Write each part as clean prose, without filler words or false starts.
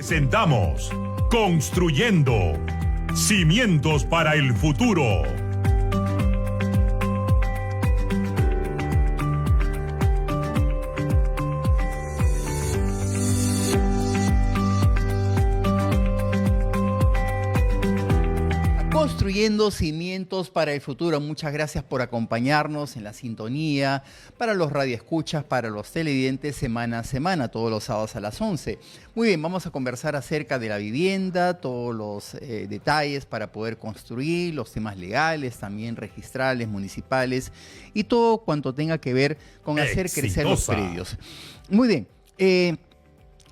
presentamos Construyendo Cimientos para el Futuro. Construyendo cimientos para el futuro. Muchas gracias por acompañarnos en la sintonía, para los radioescuchas, para los televidentes, semana a semana, todos los sábados a las 11. Muy bien, vamos a conversar acerca de la vivienda, todos los detalles para poder construir, los temas legales, también registrales, municipales y todo cuanto tenga que ver con hacer crecer los predios. Muy bien.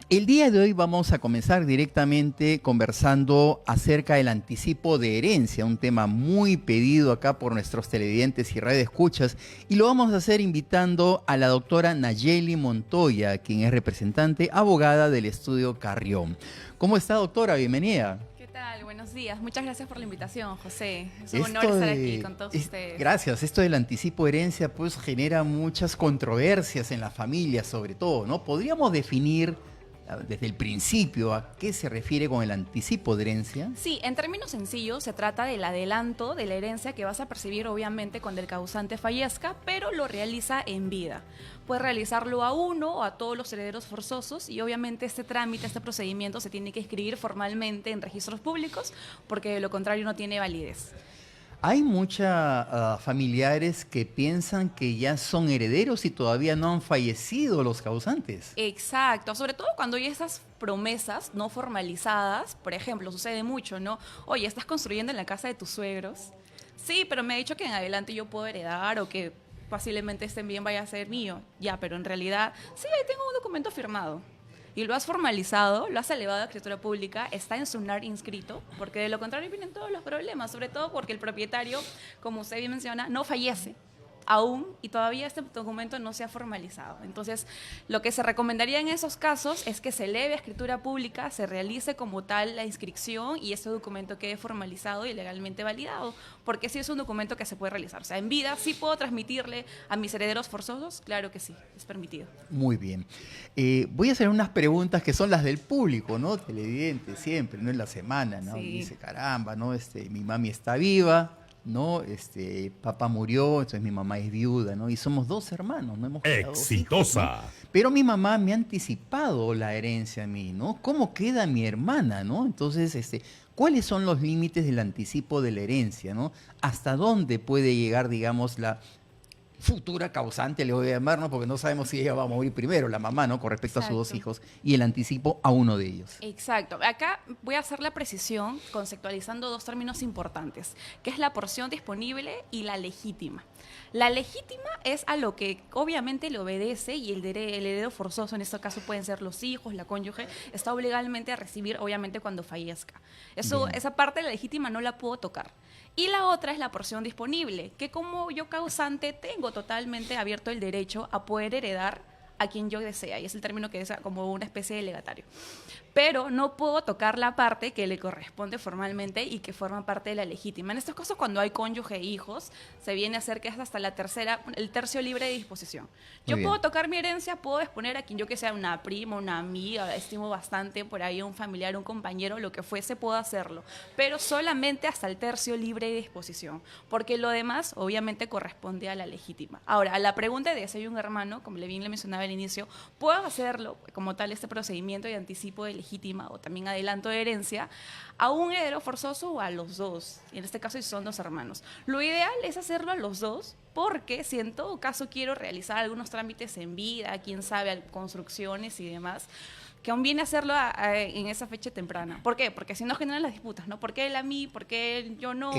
El día de hoy vamos a comenzar directamente conversando acerca del anticipo de herencia, un tema muy pedido acá por nuestros televidentes y radioescuchas, y lo vamos a hacer invitando a la doctora Nayeli Montoya, quien es representante abogada del estudio Carrión. ¿Cómo está, doctora? Bienvenida. ¿Qué tal? Buenos días. Muchas gracias por la invitación, José. Es un honor estar aquí con todos ustedes. Gracias. Esto del anticipo de herencia pues genera muchas controversias en la familia, sobre todo, ¿no? ¿Podríamos definir desde el principio a qué se refiere con el anticipo de herencia? Sí, en términos sencillos se trata del adelanto de la herencia que vas a percibir obviamente cuando el causante fallezca, pero lo realiza en vida. Puedes realizarlo a uno o a todos los herederos forzosos y obviamente este trámite, este procedimiento se tiene que inscribir formalmente en registros públicos porque de lo contrario no tiene validez. Hay muchos familiares que piensan que ya son herederos y todavía no han fallecido los causantes. Exacto, sobre todo cuando hay esas promesas no formalizadas, por ejemplo, sucede mucho, ¿no? Oye, ¿estás construyendo en la casa de tus suegros? Sí, pero me ha dicho que en adelante yo puedo heredar o que posiblemente este bien vaya a ser mío. Ya, pero en realidad, sí, ahí tengo un documento firmado. Y lo has formalizado, lo has elevado a escritura pública, está en SUNAR inscrito, porque de lo contrario vienen todos los problemas, sobre todo porque el propietario, como usted bien menciona, no fallece aún y todavía este documento no se ha formalizado. Entonces, lo que se recomendaría en esos casos es que se eleve a escritura pública, se realice como tal la inscripción y este documento quede formalizado y legalmente validado, porque sí es un documento que se puede realizar. O sea, en vida sí puedo transmitirle a mis herederos forzosos, claro que sí, es permitido. Muy bien. Voy a hacer unas preguntas que son las del público, ¿no? Televidente siempre, ¿no? En la semana, ¿no? Sí. Dice, caramba, ¿no? Mi mami está viva, ¿no? Papá murió, entonces mi mamá es viuda, ¿no? Y somos dos hermanos, ¿no? Hemos criado dos Exitosa. hijos, ¿no? Pero mi mamá me ha anticipado la herencia a mí, ¿no? ¿Cómo queda mi hermana, ¿no? Entonces, ¿cuáles son los límites del anticipo de la herencia, ¿no? ¿Hasta dónde puede llegar, digamos, la futura causante, le voy a llamar, ¿no? Porque no sabemos si ella va a morir primero, la mamá, ¿no? Con respecto a sus dos hijos, y el anticipo a uno de ellos. Exacto. Acá voy a hacer la precisión conceptualizando dos términos importantes, que es la porción disponible y la legítima. La legítima es a lo que obviamente le obedece y el heredero forzoso, en este caso pueden ser los hijos, la cónyuge, está obligadamente a recibir obviamente cuando fallezca. Esa parte de la legítima no la puedo tocar. Y la otra es la porción disponible, que como yo causante tengo totalmente abierto el derecho a poder heredar a quien yo desea, y es el término que es como una especie de legatario. Pero no puedo tocar la parte que le corresponde formalmente y que forma parte de la legítima. En estos casos, cuando hay cónyuge e hijos, se viene a hacer que es hasta el tercio libre de disposición. Yo puedo tocar mi herencia, puedo exponer a quien yo que sea una prima, una amiga, estimo bastante por ahí, un familiar, un compañero, lo que fuese, puedo hacerlo. Pero solamente hasta el tercio libre de disposición, porque lo demás obviamente corresponde a la legítima. Ahora, a la pregunta de si hay un hermano, como bien le mencionaba al inicio, puedo hacerlo como tal este procedimiento de anticipo de legítima o también adelanto de herencia a un heredero forzoso o a los dos, y en este caso si son dos hermanos. Lo ideal es hacerlo a los dos, porque si en todo caso quiero realizar algunos trámites en vida, quién sabe, construcciones y demás, que aún viene a hacerlo en esa fecha temprana. ¿Por qué? Porque si no generan las disputas, ¿no? ¿Por qué él a mí? ¿Por qué él, yo no?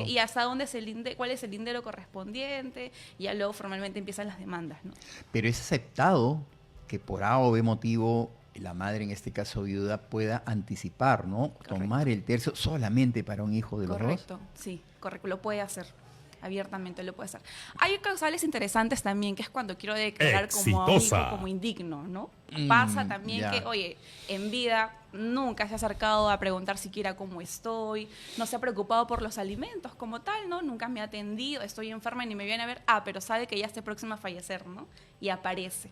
¿Y hasta dónde es cuál es el lindero correspondiente? Y ya luego formalmente empiezan las demandas, ¿no? Pero es aceptado que por A o B motivo la madre, en este caso viuda, pueda anticipar, ¿no? Correcto. Tomar el tercio solamente para un hijo de los dos. Correcto, sí, correcto, lo puede hacer. Abiertamente lo puede hacer. Hay causales interesantes también, que es cuando quiero declarar como a un hijo como indigno, ¿no? Pasa también ya. que, oye, en vida nunca se ha acercado a preguntar siquiera cómo estoy, no se ha preocupado por los alimentos como tal, ¿no? Nunca me ha atendido, estoy enferma y ni me viene a ver, pero sabe que ya está próxima a fallecer, ¿no? Y aparece.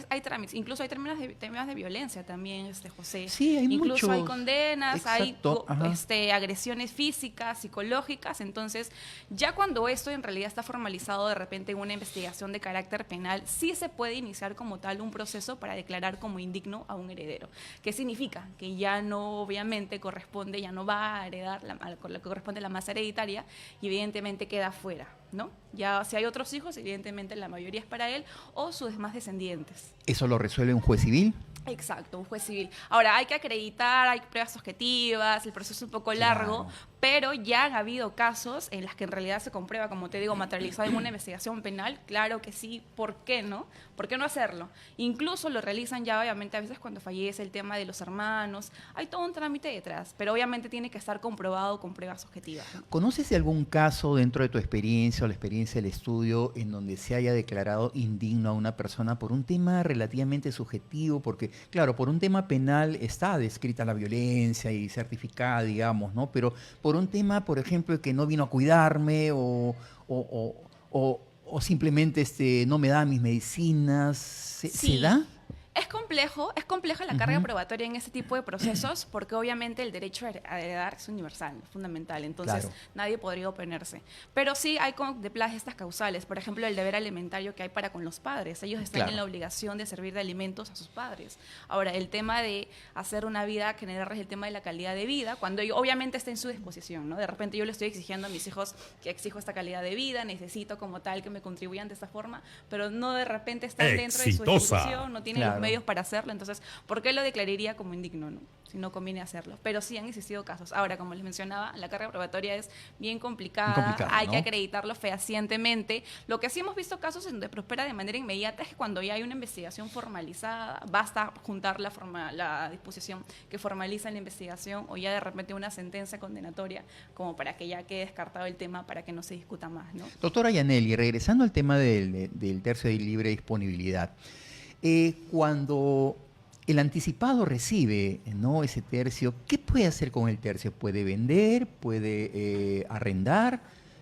Hay trámites, incluso hay temas de violencia también, José. Sí, hay incluso hay muchos. condenas, Exacto, ajá. hay agresiones físicas, psicológicas, entonces ya cuando esto en realidad está formalizado de repente en una investigación de carácter penal, sí se puede iniciar como tal un proceso para declarar como indigno a un heredero. ¿Qué significa? Que ya no, obviamente, corresponde, ya no va a heredar lo que corresponde a la masa hereditaria y evidentemente queda fuera, ¿no? Ya si hay otros hijos, evidentemente la mayoría es para él o sus demás descendientes. ¿Eso lo resuelve un juez civil? Exacto, un juez civil. Ahora, hay que acreditar, hay pruebas objetivas, el proceso es un poco largo, pero ya han habido casos en los que en realidad se comprueba, como te digo, materializado en una investigación penal. Claro que sí, ¿por qué no? ¿Por qué no hacerlo? Incluso lo realizan ya, obviamente, a veces cuando fallece el tema de los hermanos. Hay todo un trámite detrás, pero obviamente tiene que estar comprobado con pruebas objetivas, ¿no? ¿Conoces de algún caso dentro de tu experiencia o la experiencia del estudio en donde se haya declarado indigno a una persona por un tema relativamente subjetivo? Porque, claro, por un tema penal está descrita la violencia y certificada, digamos, ¿no? Pero por un tema, por ejemplo, que no vino a cuidarme o simplemente no me da mis medicinas, ¿se Sí. da? Es compleja la carga probatoria en este tipo de procesos porque obviamente el derecho a heredar es universal, es fundamental, entonces Claro. nadie podría oponerse. Pero sí hay de plazas estas causales, por ejemplo el deber alimentario que hay para con los padres, ellos están Claro. en la obligación de servir de alimentos a sus padres. Ahora, el tema de hacer una vida, generarles el tema de la calidad de vida, cuando ellos, obviamente está en su disposición, ¿no? De repente yo le estoy exigiendo a mis hijos que exijo esta calidad de vida, necesito como tal que me contribuyan de esta forma, pero no de repente están dentro de su Exitosa. disposición, no tienen Claro. los medios para hacerlo, entonces, ¿por qué lo declararía como indigno, no? Si no conviene hacerlo. Pero sí han existido casos. Ahora, como les mencionaba, la carga probatoria es bien complicada, hay ¿no? que acreditarlo fehacientemente. Lo que sí hemos visto casos en donde prospera de manera inmediata es que cuando ya hay una investigación formalizada, basta juntar la disposición que formaliza la investigación o ya de repente una sentencia condenatoria como para que ya quede descartado el tema para que no se discuta más, ¿no? Doctora Yaneli, regresando al tema del tercio de libre disponibilidad, cuando el anticipado recibe, ¿no?, ese tercio, ¿qué puede hacer con el tercio? ¿Puede vender? ¿Puede arrendar?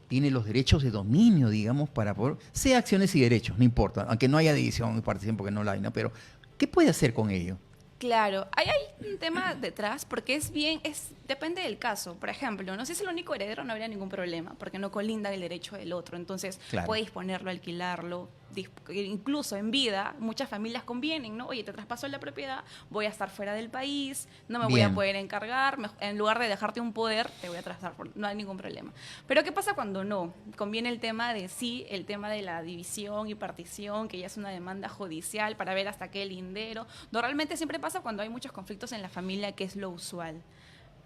¿Tiene los derechos de dominio, digamos, para poder, sea acciones y derechos, no importa, aunque no haya división y participación porque no la hay, ¿no? Pero ¿qué puede hacer con ello? Claro, hay un tema detrás porque depende del caso. Por ejemplo, no sé si es el único heredero, no habría ningún problema porque no colinda el derecho del otro. Entonces, Claro. puede disponerlo, alquilarlo. Incluso en vida, muchas familias convienen, ¿no? Oye, te traspaso la propiedad, voy a estar fuera del país, no me voy a Bien. poder encargar, en lugar de dejarte un poder, te voy a traspasar, no hay ningún problema. Pero ¿qué pasa cuando no? Conviene el tema de la división y partición, que ya es una demanda judicial para ver hasta qué lindero. Normalmente siempre pasa cuando hay muchos conflictos en la familia, que es lo usual.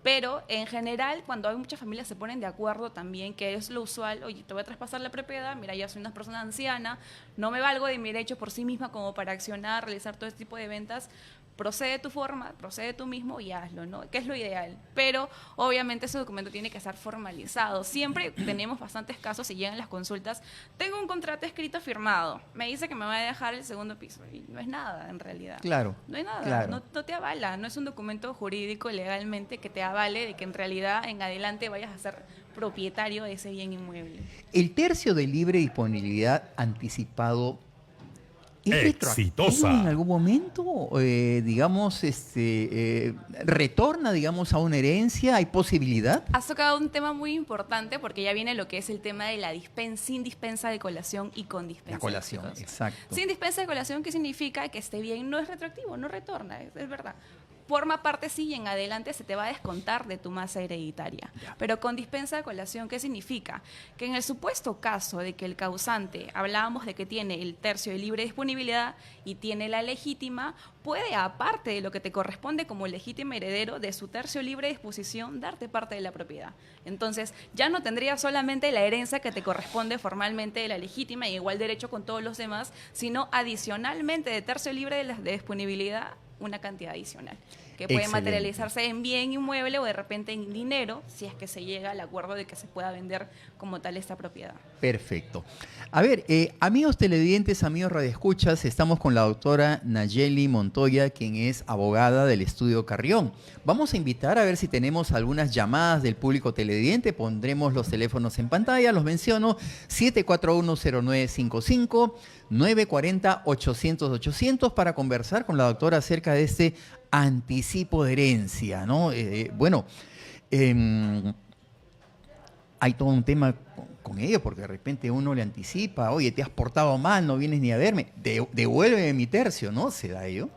Pero en general, cuando hay muchas familias se ponen de acuerdo también, que es lo usual, oye, te voy a traspasar la propiedad, mira, ya soy una persona anciana, no me valgo de mi derecho por sí misma como para accionar, realizar todo este tipo de ventas, procede tu forma, procede tú mismo y hazlo, ¿no? Que es lo ideal. Pero obviamente ese documento tiene que estar formalizado. Siempre tenemos bastantes casos y llegan las consultas, tengo un contrato escrito firmado, me dice que me va a dejar el segundo piso y no es nada en realidad. Claro. No hay nada, Claro. no te avala, no es un documento jurídico legalmente que te avale de que en realidad en adelante vayas a ser propietario de ese bien inmueble. El tercio de libre disponibilidad anticipado ¿es retroactivo Exitosa. en algún momento? Digamos, ¿retorna, digamos, a una herencia? ¿Hay posibilidad? Has tocado un tema muy importante porque ya viene lo que es el tema de la sin dispensa de colación y con dispensa La colación, de colación. exacto. Sin dispensa de colación, ¿qué significa? Que este bien no es retroactivo, no retorna, es verdad. Forma parte, sí, y en adelante se te va a descontar de tu masa hereditaria. Ya. Pero con dispensa de colación, ¿qué significa? Que en el supuesto caso de que el causante, hablábamos de que tiene el tercio de libre disponibilidad y tiene la legítima, puede, aparte de lo que te corresponde como legítimo heredero de su tercio libre disposición, darte parte de la propiedad. Entonces, ya no tendrías solamente la herencia que te corresponde formalmente de la legítima y igual derecho con todos los demás, sino adicionalmente de tercio libre de disponibilidad, una cantidad adicional. que puede Excelente. materializarse en bien inmueble o de repente en dinero, si es que se llega al acuerdo de que se pueda vender como tal esta propiedad. Perfecto. A ver, amigos televidentes, amigos radioescuchas, estamos con la doctora Nayeli Montoya, quien es abogada del Estudio Carrión. Vamos a invitar a ver si tenemos algunas llamadas del público televidente. Pondremos los teléfonos en pantalla, los menciono: 741-0955, 940-800-800 para conversar con la doctora acerca de este anticipo de herencia, ¿no? Hay todo un tema con ello, porque de repente uno le anticipa: oye, te has portado mal, no vienes ni a verme, devuélveme mi tercio, ¿no? ¿Se da ello?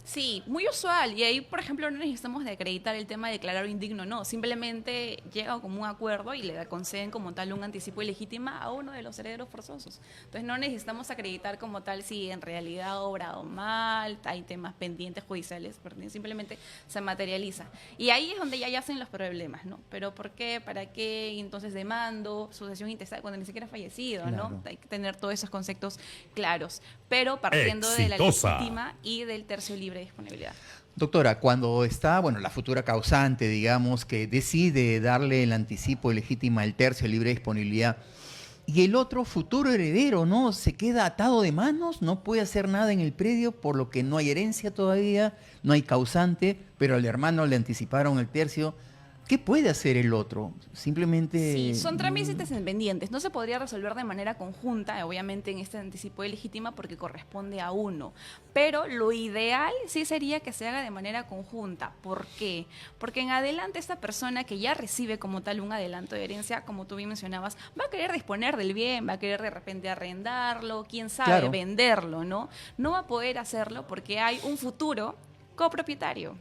Sí, muy usual. Y ahí, por ejemplo, no necesitamos de acreditar el tema de declarar indigno, no. Simplemente llega como un acuerdo y le conceden como tal un anticipo ilegítimo a uno de los herederos forzosos. Entonces no necesitamos acreditar como tal si en realidad ha obrado mal, hay temas pendientes judiciales, simplemente se materializa. Y ahí es donde ya yacen los problemas, ¿no? Pero ¿por qué? ¿Para qué? Y entonces demando, sucesión intestada, cuando ni siquiera ha fallecido, Claro. ¿no? Hay que tener todos esos conceptos claros. Pero partiendo de la Exitosa. legítima y del tercio libre de disponibilidad. Doctora, cuando está, la futura causante, digamos, que decide darle el anticipo ilegítimo al tercio libre de disponibilidad, y el otro futuro heredero, ¿no? Se queda atado de manos, no puede hacer nada en el predio, por lo que no hay herencia todavía, no hay causante, pero al hermano le anticiparon el tercio. ¿Qué puede hacer el otro? Simplemente... Sí, son trámites pendientes. No se podría resolver de manera conjunta, obviamente en este anticipo de legítima, porque corresponde a uno. Pero lo ideal sí sería que se haga de manera conjunta. ¿Por qué? Porque en adelante esta persona que ya recibe como tal un adelanto de herencia, como tú bien mencionabas, va a querer disponer del bien, va a querer de repente arrendarlo, quién sabe, Claro. venderlo, ¿no? No va a poder hacerlo porque hay un futuro copropietario.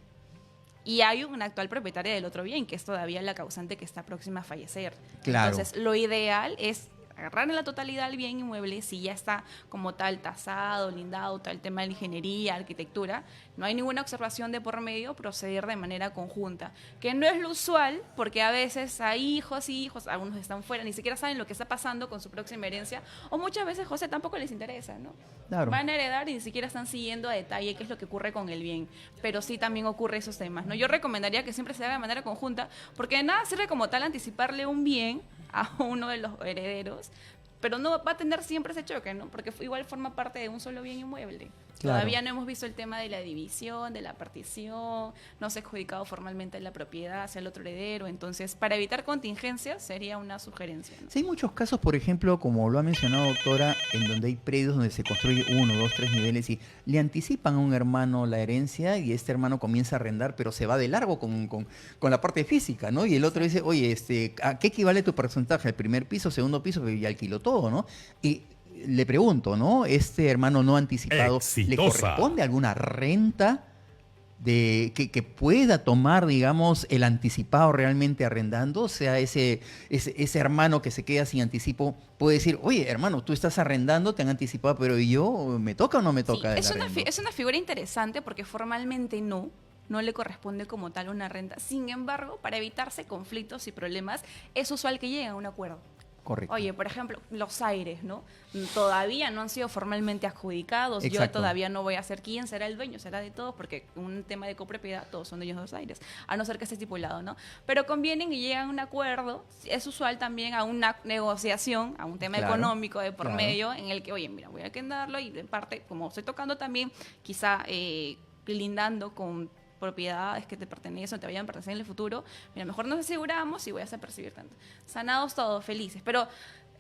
Y hay una actual propietaria del otro bien, que es todavía la causante que está próxima a fallecer. Claro. Entonces, lo ideal es agarrar en la totalidad el bien inmueble, si ya está como tal tasado, lindado, todo el tema de la ingeniería, arquitectura, no hay ninguna observación de por medio, proceder de manera conjunta, que no es lo usual, porque a veces hay hijos y hijos, algunos están fuera, ni siquiera saben lo que está pasando con su próxima herencia, o muchas veces, José, tampoco les interesa, ¿no? Claro. Van a heredar y ni siquiera están siguiendo a detalle qué es lo que ocurre con el bien, pero sí también ocurre esos temas, ¿no? Yo recomendaría que siempre se haga de manera conjunta, porque de nada sirve como tal anticiparle un bien a uno de los herederos, pero no va a tener siempre ese choque, ¿no? Porque igual forma parte de un solo bien inmueble. Claro. Todavía no hemos visto el tema de la división, de la partición, no se ha adjudicado formalmente la propiedad hacia el otro heredero, entonces para evitar contingencias sería una sugerencia, ¿no? Sí, hay muchos casos, por ejemplo, como lo ha mencionado doctora, en donde hay predios donde se construye 1, 2, 3 niveles y le anticipan a un hermano la herencia y este hermano comienza a arrendar, pero se va de largo con la parte física, ¿no? Y el otro dice: oye, ¿a qué equivale tu porcentaje? ¿El primer piso, segundo piso? Pero ya alquiló todo, ¿no? Y le pregunto, ¿no? Este hermano no anticipado, ¿le Exitosa. corresponde alguna renta de que pueda tomar, digamos, el anticipado realmente arrendando? O sea, ese hermano que se queda sin anticipo puede decir: oye, hermano, tú estás arrendando, te han anticipado, pero ¿y yo? ¿Me toca o no me toca el es arrendo? es una figura interesante porque formalmente no le corresponde como tal una renta. Sin embargo, para evitarse conflictos y problemas, es usual que lleguen a un acuerdo. Correcto. Oye, por ejemplo, los aires, ¿no? Todavía no han sido formalmente adjudicados. Yo Exacto. todavía no voy a ser quién será el dueño, será de todos, porque un tema de copropiedad, todos son dueños de los aires, a no ser que esté estipulado, ¿no? Pero convienen y llegan a un acuerdo. Es usual también a una negociación, a un tema Claro, económico de por claro. medio, en el que, oye, mira, voy a darlo y en parte, como estoy tocando también, quizá lindando con propiedades que te pertenecen o te vayan a pertenecer en el futuro, mira, mejor nos aseguramos y voy a hacer percibir tanto. Sanados todos, felices. Pero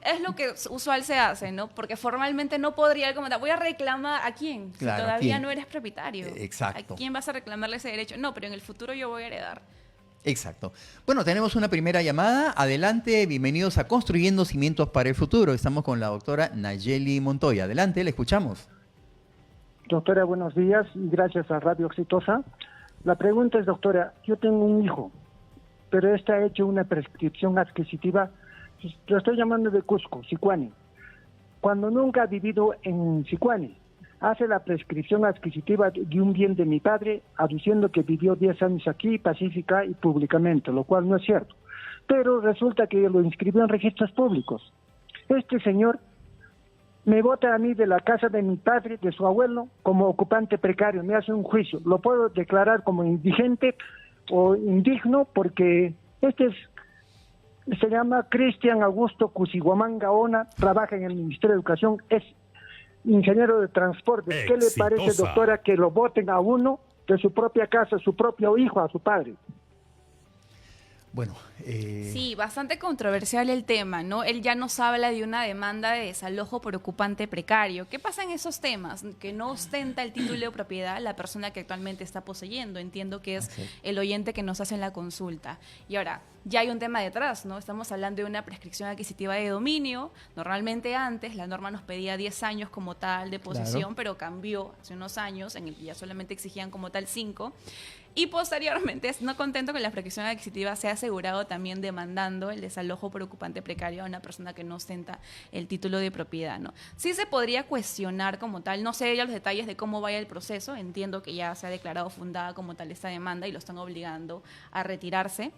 es lo que usual se hace, ¿no? Porque formalmente no podría como voy a reclamar a quién, Claro, si ¿a todavía quién? no eres propietario. Exacto. ¿A quién vas a reclamarle ese derecho? No, pero en el futuro yo voy a heredar. Exacto. Bueno, tenemos una primera llamada. Adelante, bienvenidos a Construyendo Cimientos para el Futuro. Estamos con la doctora Nayeli Montoya. Adelante, le escuchamos. Doctora, buenos días y gracias a Radio Exitosa. La pregunta es, doctora, yo tengo un hijo, pero este ha hecho una prescripción adquisitiva, lo estoy llamando de Cusco, Sicuani. Cuando nunca ha vivido en Sicuani, hace la prescripción adquisitiva de un bien de mi padre, aduciendo que vivió 10 años aquí, pacífica y públicamente, lo cual no es cierto. Pero resulta que lo inscribió en registros públicos. Este señor me bota a mí de la casa de mi padre, de su abuelo, como ocupante precario, me hace un juicio. Lo puedo declarar como indigente o indigno porque se llama Cristian Augusto Cusighuamán Gaona, trabaja en el Ministerio de Educación, es ingeniero de transporte. ¿Qué le parece, doctora, que lo voten a uno de su propia casa, su propio hijo, a su padre? Bueno, sí, bastante controversial el tema, ¿no? Él ya nos habla de una demanda de desalojo por ocupante precario. ¿Qué pasa en esos temas? Que no ostenta el título de propiedad la persona que actualmente está poseyendo. Entiendo que es el oyente que nos hace en la consulta. Y ahora, ya hay un tema detrás, ¿no? Estamos hablando de una prescripción adquisitiva de dominio. Normalmente antes la norma nos pedía 10 años como tal de posesión, pero cambió hace unos años en el que ya solamente exigían como tal 5. Y posteriormente, no contento con la prescripción adquisitiva, se ha asegurado también demandando el desalojo por ocupante precario a una persona que no ostenta el título de propiedad, ¿no? Sí se podría cuestionar como tal, no sé ya los detalles de cómo vaya el proceso, entiendo que ya se ha declarado fundada como tal esta demanda y lo están obligando a retirarse.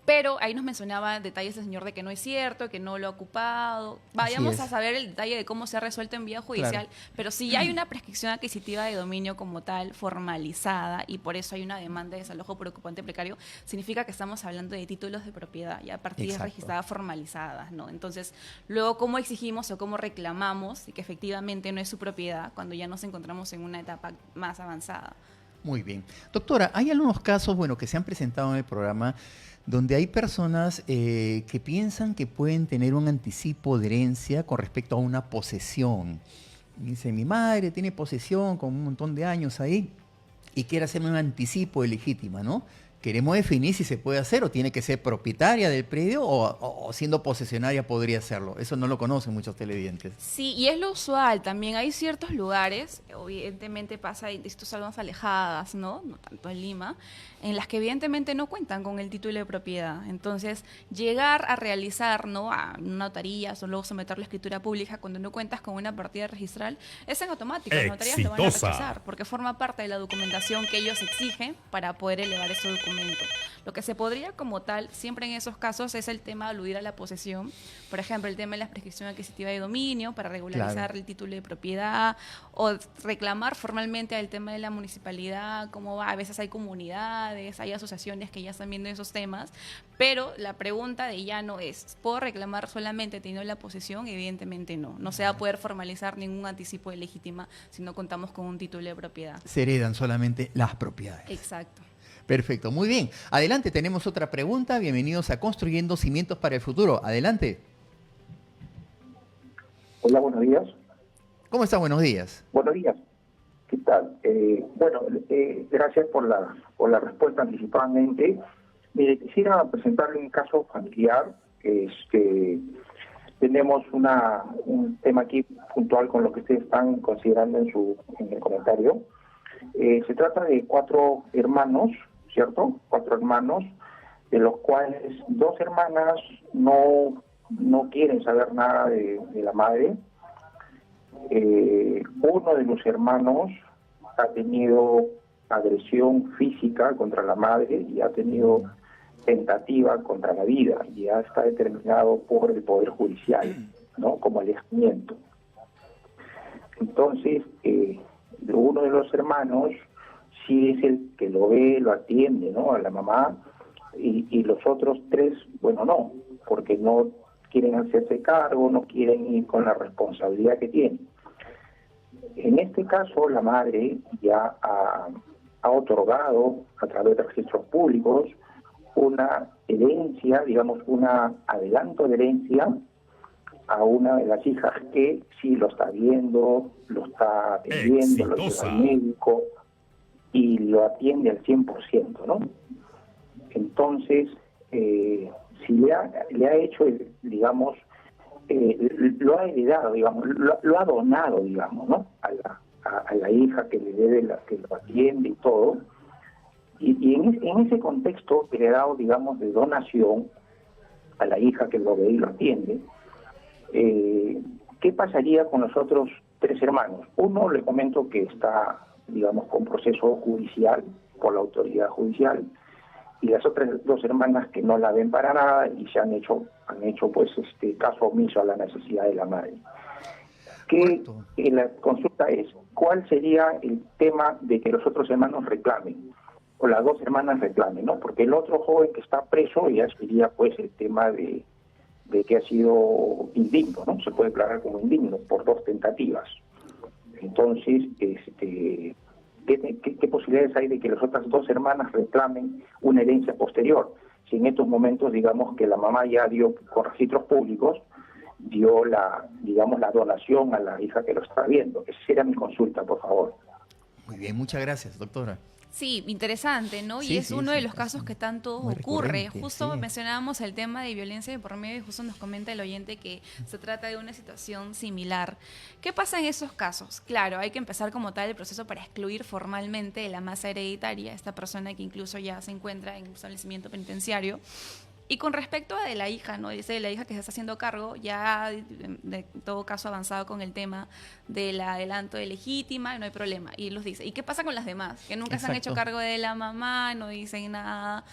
Pero ahí nos mencionaba detalles del señor de que no es cierto, que no lo ha ocupado. Vayamos a saber el detalle de cómo se ha resuelto en vía judicial, pero si ya hay una prescripción adquisitiva de dominio como tal formalizada y por eso hay una demanda de desalojo por ocupante precario, significa que estamos hablando de títulos de propiedad, ya partidas registradas formalizadas, ¿no? Entonces, luego, ¿cómo exigimos o cómo reclamamos y que efectivamente no es su propiedad cuando ya nos encontramos en una etapa más avanzada? Muy bien. Doctora, hay algunos casos, bueno, que se han presentado en el programa donde hay personas que piensan que pueden tener un anticipo de herencia con respecto a una posesión. Dice, mi madre tiene posesión con un montón de años ahí y quiere hacerme un anticipo de legítima, ¿no? Queremos definir si se puede hacer o tiene que ser propietaria del predio o siendo posesionaria podría hacerlo. Eso no lo conocen muchos televidentes. Sí, y es lo usual. También hay ciertos lugares, evidentemente pasa en distintas zonas alejadas, ¿no? No tanto en Lima, en las que evidentemente no cuentan con el título de propiedad. Entonces, llegar a realizar, ¿no?, a una notaría o luego someter la escritura pública cuando no cuentas con una partida registral, es en automático. Las notarías lo van a rechazar porque forma parte de la documentación que ellos exigen para poder elevar ese documento. Lo que se podría como tal, siempre en esos casos, es el tema de aludir a la posesión. Por ejemplo, el tema de la prescripción adquisitiva de dominio para regularizar el título de propiedad o reclamar formalmente el tema de la municipalidad, como a veces hay comunidades, hay asociaciones que ya están viendo esos temas, pero la pregunta de ya no es, ¿puedo reclamar solamente teniendo la posesión? Evidentemente no. No se va a poder formalizar ningún anticipo de legítima si no contamos con un título de propiedad. Se heredan solamente las propiedades. Exacto. Perfecto, muy bien. Adelante, tenemos otra pregunta. Bienvenidos a Construyendo Cimientos para el Futuro. Adelante. Hola, buenos días. ¿Cómo está? Buenos días. Buenos días. ¿Qué tal? Gracias por la respuesta anticipadamente. Mire, quisiera presentarle un caso familiar. Tenemos un tema aquí puntual con lo que ustedes están considerando en el comentario. Se trata de 4 hermanos, ¿cierto? 4 hermanos, de los cuales 2 hermanas no quieren saber nada de la madre. Uno de los hermanos ha tenido agresión física contra la madre y ha tenido tentativa contra la vida, y ya está determinado por el Poder Judicial, ¿no?, como alejamiento. Entonces, uno de los hermanos sí es el que lo ve, lo atiende, ¿no?, a la mamá, y los otros 3, bueno, no, porque no quieren hacerse cargo, no quieren ir con la responsabilidad que tienen. En este caso, la madre ya ha otorgado, a través de registros públicos, una herencia, digamos, un adelanto de herencia a una de las hijas que sí lo está viendo, lo está atendiendo, lo lleva al médico y lo atiende al 100%, ¿no? Entonces, si le ha hecho, digamos, lo ha heredado, digamos, lo ha donado, digamos, ¿no?, a la hija que le debe, que lo atiende y todo, y en ese contexto heredado, digamos, de donación a la hija que lo ve y lo atiende, ¿qué pasaría con los otros 3 hermanos? Uno, le comento que está, digamos, con proceso judicial por la autoridad judicial, y las otras 2 hermanas que no la ven para nada y se han hecho pues caso omiso a la necesidad de la madre. que Correcto. la consulta es, ¿cuál sería el tema de que los otros hermanos reclamen? O las dos hermanas reclamen, ¿no? Porque el otro joven que está preso ya sería pues el tema de que ha sido indigno, ¿no? Se puede declarar como indigno por 2 tentativas. Entonces, ¿qué posibilidades hay de que las otras 2 hermanas reclamen una herencia posterior? Si en estos momentos, digamos, que la mamá ya dio, con registros públicos, dio la donación a la hija que lo está viendo. Esa sería mi consulta, por favor. Muy bien, muchas gracias, doctora. Sí, interesante, ¿no? Sí, Y es sí, uno sí, de los es casos que tanto muy ocurre. recurrente, Justo sí. mencionábamos el tema de violencia de por medio y justo nos comenta el oyente que se trata de una situación similar. ¿Qué pasa en esos casos? Claro, hay que empezar como tal el proceso para excluir formalmente de la masa hereditaria a esta persona que incluso ya se encuentra en un establecimiento penitenciario. Y con respecto a de la hija, ¿no? Dice de la hija que se está haciendo cargo, ya de todo caso avanzado con el tema del adelanto de legítima, no hay problema. Y los dice, ¿y qué pasa con las demás? Que nunca se han hecho Exacto. cargo de la mamá, no dicen nada.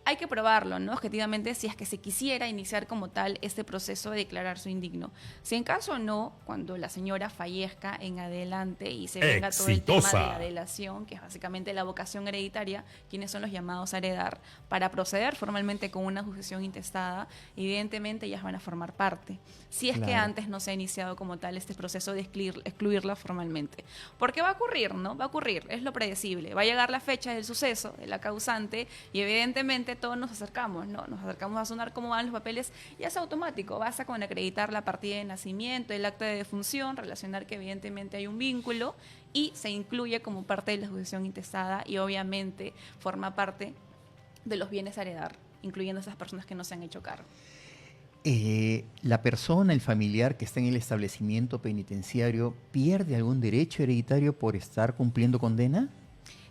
Hay que probarlo, ¿no? Objetivamente, si es que se quisiera iniciar como tal este proceso de declararse indigno. Si en caso no, cuando la señora fallezca en adelante y se venga todo el tema de Exitosa. la delación, que es básicamente la vocación hereditaria, quienes son los llamados a heredar, para proceder formalmente con una sucesión intestada, evidentemente ellas van a formar parte. Si es que Claro. antes no se ha iniciado como tal este proceso de excluirla formalmente. Porque va a ocurrir, ¿no? Va a ocurrir, es lo predecible. Va a llegar la fecha del suceso, de la causante, y evidentemente todos nos acercamos, ¿no? Nos acercamos a sonar cómo van los papeles y es automático. Basta con acreditar la partida de nacimiento, el acta de defunción, relacionar que evidentemente hay un vínculo y se incluye como parte de la sucesión intestada y obviamente forma parte de los bienes a heredar, incluyendo a esas personas que no se han hecho cargo. ¿La persona, el familiar que está en el establecimiento penitenciario, pierde algún derecho hereditario por estar cumpliendo condena?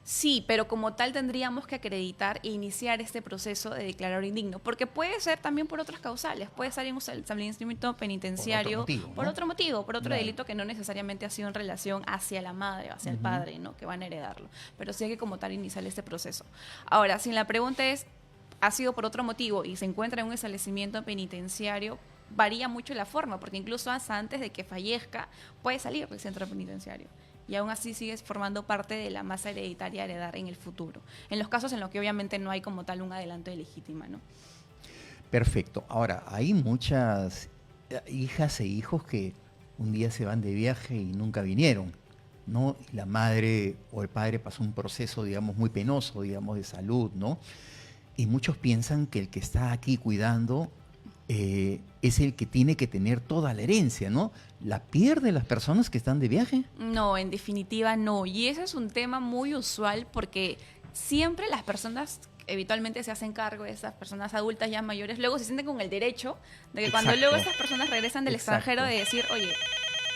Sí, pero como tal tendríamos que acreditar e iniciar este proceso de declarar indigno, porque puede ser también por otras causales, puede ser en un establecimiento penitenciario por otro motivo, por otro Claro. delito que no necesariamente ha sido en relación hacia la madre, hacia el padre, ¿no? Que van a heredarlo, pero sí hay que como tal iniciar este proceso. Ahora, si la pregunta es, ¿ha sido por otro motivo y se encuentra en un establecimiento penitenciario? Varía mucho la forma, porque incluso hasta antes de que fallezca puede salir del centro penitenciario. Y aún así sigues formando parte de la masa hereditaria a heredar en el futuro. En los casos en los que obviamente no hay como tal un adelanto de legítima, ¿no? Perfecto. Ahora, hay muchas hijas e hijos que un día se van de viaje y nunca vinieron, ¿no? Y la madre o el padre pasó un proceso, digamos, muy penoso, digamos, de salud, ¿no? Y muchos piensan que el que está aquí cuidando es el que tiene que tener toda la herencia, ¿no? ¿La pierden las personas que están de viaje? No, en definitiva no. Y ese es un tema muy usual porque siempre las personas habitualmente se hacen cargo de esas personas adultas ya mayores, luego se sienten con el derecho de que cuando Exacto. luego esas personas regresan del Exacto. extranjero de decir, oye,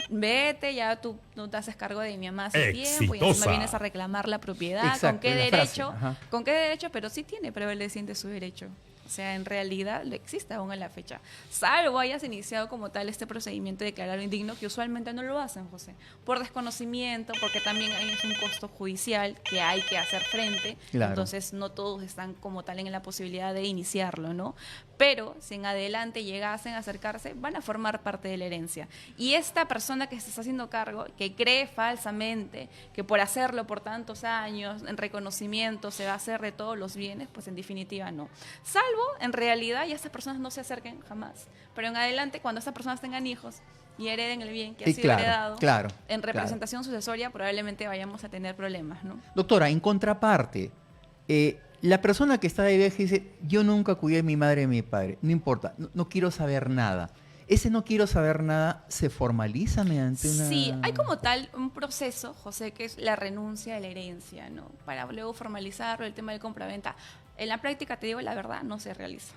vete, ya tú no te haces cargo de mi mamá hace tiempo y Exitosa. encima vienes a reclamar la propiedad, Exacto, ¿con qué la frase, derecho? ajá. ¿Con qué derecho? Pero sí tiene prevaleciente su derecho. O sea, en realidad lo existe aún en la fecha. Salvo hayas iniciado como tal este procedimiento de declarar indigno, que usualmente no lo hacen, José. Por desconocimiento, porque también hay un costo judicial que hay que hacer frente. Claro. Entonces, no todos están como tal en la posibilidad de iniciarlo, ¿no? Pero si en adelante llegasen a acercarse, van a formar parte de la herencia. Y esta persona que se está haciendo cargo, que cree falsamente que por hacerlo por tantos años, en reconocimiento, se va a hacer de todos los bienes, pues en definitiva no. Salvo, en realidad, y estas personas no se acerquen jamás. Pero en adelante, cuando estas personas tengan hijos y hereden el bien que ha sido Claro, heredado, claro, en claro. representación sucesoria, probablemente vayamos a tener problemas, ¿no? Doctora, en contraparte, la persona que está de viaje dice, yo nunca cuidé a mi madre y a mi padre, no importa, no quiero saber nada. Ese no quiero saber nada se formaliza mediante una... Sí, hay como tal un proceso, José, que es la renuncia de la herencia, ¿no? Para luego formalizarlo, el tema del compraventa. En la práctica, te digo la verdad, no se realiza.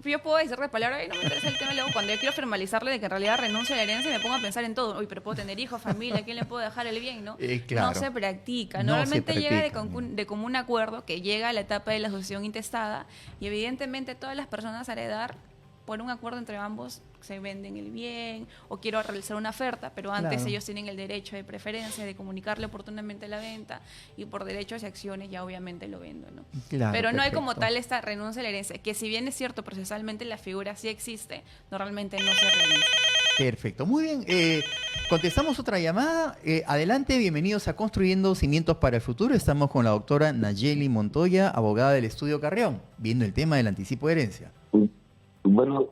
Yo puedo decir de palabra, no me interesa el tema, luego cuando yo quiero formalizarle de que en realidad renuncio a la herencia me pongo a pensar en todo, uy, pero puedo tener hijos, familia, ¿a quién le puedo dejar el bien, no? Claro. No se practica, No normalmente se llega practica, de común acuerdo, que llega a la etapa de la sucesión intestada y evidentemente todas las personas a heredar por un acuerdo entre ambos se venden el bien o quiero realizar una oferta, pero antes Claro. ellos tienen el derecho de preferencia de comunicarle oportunamente la venta y por derechos y acciones ya obviamente lo vendo, ¿no? Claro, Pero no hay perfecto. como tal esta renuncia a la herencia, que si bien es cierto procesalmente la figura sí existe, normalmente no se realiza. Perfecto, muy bien. Contestamos otra llamada. Adelante, bienvenidos a Construyendo Cimientos para el Futuro. Estamos con la doctora Nayeli Montoya, abogada del Estudio Carrión, viendo el tema del anticipo de herencia. Bueno,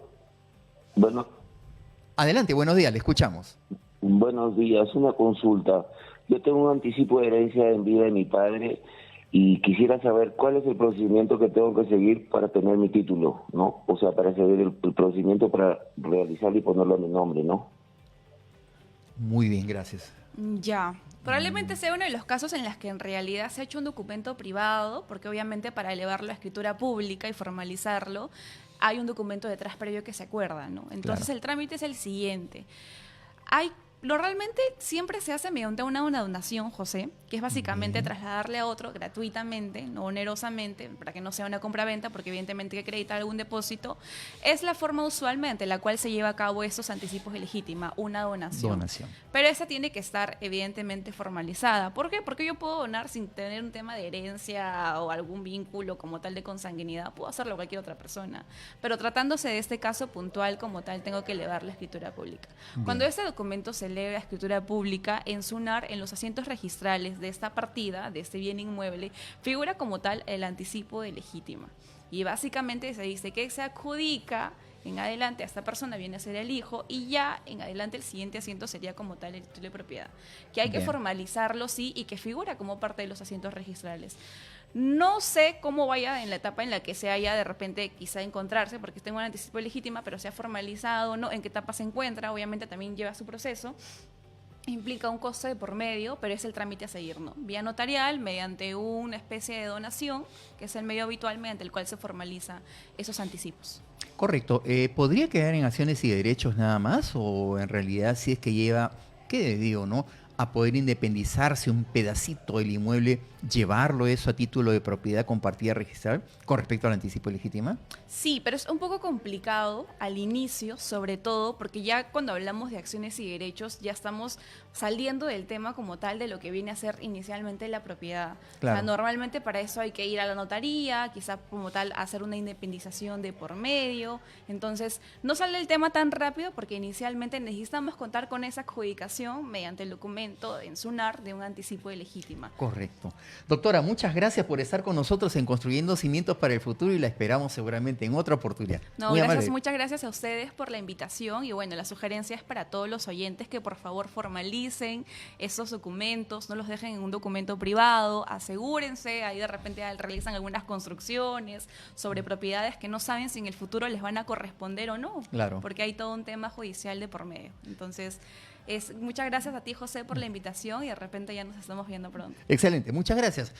Adelante, buenos días, le escuchamos. buenos días. Una consulta. Yo tengo un anticipo de herencia en vida de mi padre y quisiera saber cuál es el procedimiento que tengo que seguir para tener mi título, ¿no? O sea, para seguir el procedimiento para realizarlo y ponerlo a mi nombre, ¿no? Muy bien, gracias. Ya. Probablemente sea uno de los casos en los que en realidad se ha hecho un documento privado, porque obviamente para elevarlo a escritura pública y formalizarlo, hay un documento detrás previo que se acuerda, ¿no? Entonces Claro. el trámite es el siguiente. Lo realmente siempre se hace mediante una donación, José, que es básicamente trasladarle a otro gratuitamente, no onerosamente, para que no sea una compra-venta, porque evidentemente hay que acreditar algún depósito. Es la forma usual mediante la cual se lleva a cabo estos anticipos de legítima, una donación. Donación. Pero esa tiene que estar evidentemente formalizada. ¿Por qué? Porque yo puedo donar sin tener un tema de herencia o algún vínculo como tal de consanguinidad. Puedo hacerlo cualquier otra persona. Pero tratándose de este caso puntual como tal, tengo que elevar la escritura pública. Cuando este documento se eleve a escritura pública, en SUNAR, en los asientos registrales de esta partida, de este bien inmueble, figura como tal el anticipo de legítima. Y básicamente se dice que se adjudica en adelante a esta persona, viene a ser el hijo, y ya en adelante el siguiente asiento sería como tal el título de propiedad. Que hay que Bien. formalizarlo, sí, y que figura como parte de los asientos registrales. No sé cómo vaya en la etapa en la que se haya de repente quizá encontrarse, porque tengo un anticipo de legítima, pero se ha formalizado, ¿no? En qué etapa se encuentra, obviamente también lleva su proceso. Implica un costo de por medio, pero es el trámite a seguir, ¿no? Vía notarial, mediante una especie de donación, que es el medio habitual mediante el cual se formaliza esos anticipos. Correcto. ¿Podría quedar en acciones y derechos nada más? ¿O en realidad si es que lleva, qué digo, ¿no? A poder independizarse un pedacito del inmueble, llevarlo eso a título de propiedad compartida registral con respecto al anticipo de legítima? Sí, pero es un poco complicado al inicio, sobre todo, porque ya cuando hablamos de acciones y derechos ya estamos saliendo del tema como tal de lo que viene a ser inicialmente la propiedad. Claro. O sea, normalmente para eso hay que ir a la notaría, quizá como tal hacer una independización de por medio. Entonces, no sale el tema tan rápido porque inicialmente necesitamos contar con esa adjudicación mediante el documento en SUNAR de un anticipo de legítima. Correcto. Doctora, muchas gracias por estar con nosotros en Construyendo Cimientos para el Futuro y la esperamos seguramente en otra oportunidad. No, Muy gracias, amable. muchas gracias a ustedes por la invitación y bueno, la sugerencia es para todos los oyentes que por favor formalicen esos documentos, no los dejen en un documento privado, asegúrense, ahí de repente realizan algunas construcciones sobre propiedades que no saben si en el futuro les van a corresponder o no, Claro. porque hay todo un tema judicial de por medio. Entonces, muchas gracias a ti, José, por la invitación y de repente ya nos estamos viendo pronto. Excelente, muchas gracias.